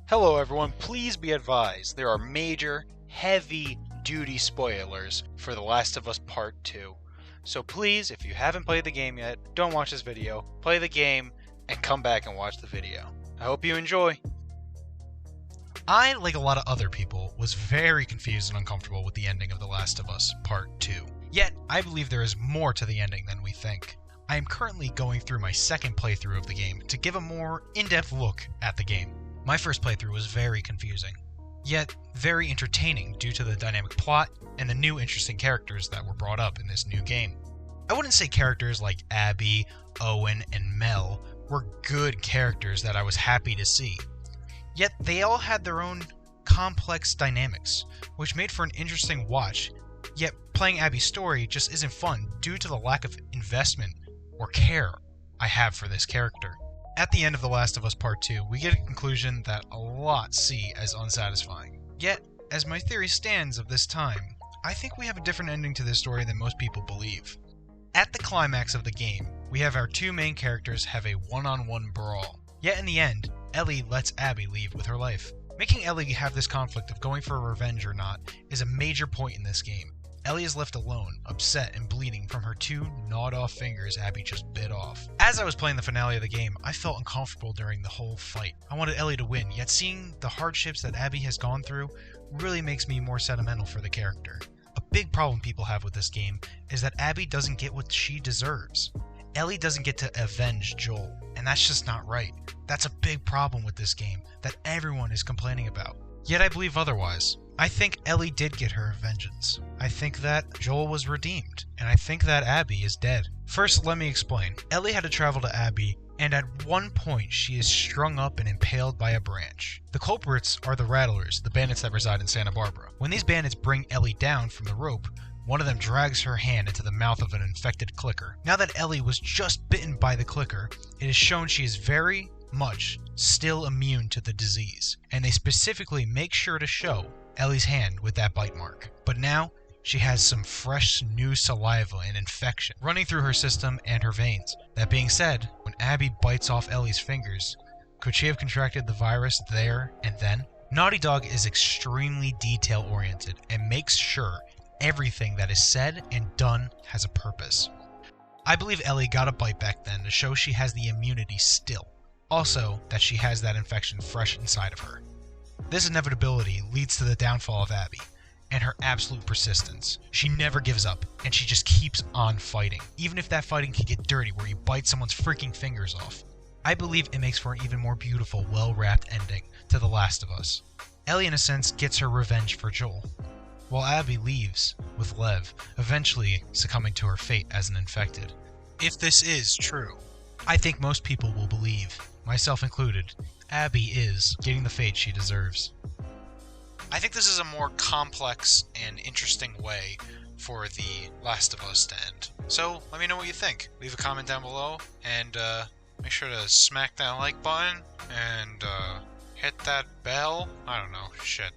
Hello everyone, please be advised there are major, heavy-duty spoilers for The Last of Us Part 2. So please, if you haven't played the game yet, don't watch this video, play the game, and come back and watch the video. I hope you enjoy. I, like a lot of other people, was very confused and uncomfortable with the ending of The Last of Us Part 2. Yet, I believe there is more to the ending than we think. I am currently going through my second playthrough of the game to give a more in-depth look at the game. My first playthrough was very confusing, yet very entertaining due to the dynamic plot and the new interesting characters that were brought up in this new game. I wouldn't say characters like Abby, Owen, and Mel were good characters that I was happy to see, yet they all had their own complex dynamics, which made for an interesting watch, yet playing Abby's story just isn't fun due to the lack of investment or care I have for this character. At the end of The Last of Us Part 2, we get a conclusion that a lot see as unsatisfying. Yet, as my theory stands of this time, I think we have a different ending to this story than most people believe. At the climax of the game, we have our two main characters have a one-on-one brawl. Yet in the end, Ellie lets Abby leave with her life. Making Ellie have this conflict of going for revenge or not is a major point in this game. Ellie is left alone, upset and bleeding from her two gnawed-off fingers Abby just bit off. As I was playing the finale of the game, I felt uncomfortable during the whole fight. I wanted Ellie to win, yet seeing the hardships that Abby has gone through really makes me more sentimental for the character. A big problem people have with this game is that Abby doesn't get what she deserves. Ellie doesn't get to avenge Joel, and that's just not right. That's a big problem with this game that everyone is complaining about. Yet I believe otherwise. I think Ellie did get her vengeance. I think that Joel was redeemed, and I think that Abby is dead. First, let me explain. Ellie had to travel to Abby, and at one point she is strung up and impaled by a branch. The culprits are the Rattlers, the bandits that reside in Santa Barbara. When these bandits bring Ellie down from the rope, one of them drags her hand into the mouth of an infected clicker. Now that Ellie was just bitten by the clicker, it is shown she is very much still immune to the disease, and they specifically make sure to show Ellie's hand with that bite mark. But now, she has some fresh new saliva and infection running through her system and her veins. That being said, when Abby bites off Ellie's fingers, could she have contracted the virus there and then? Naughty Dog is extremely detail-oriented and makes sure everything that is said and done has a purpose. I believe Ellie got a bite back then to show she has the immunity still. Also, that she has that infection fresh inside of her. This inevitability leads to the downfall of Abby, and her absolute persistence. She never gives up, and she just keeps on fighting, even if that fighting can get dirty where you bite someone's freaking fingers off. I believe it makes for an even more beautiful, well-wrapped ending to The Last of Us. Ellie, in a sense, gets her revenge for Joel, while Abby leaves with Lev, eventually succumbing to her fate as an infected. If this is true, I think most people will believe, myself included, Abby is getting the fate she deserves. I think this is a more complex and interesting way for The Last of Us to end. So, let me know what you think. Leave a comment down below, and make sure to smack that like button, and hit that bell. I don't know, shit.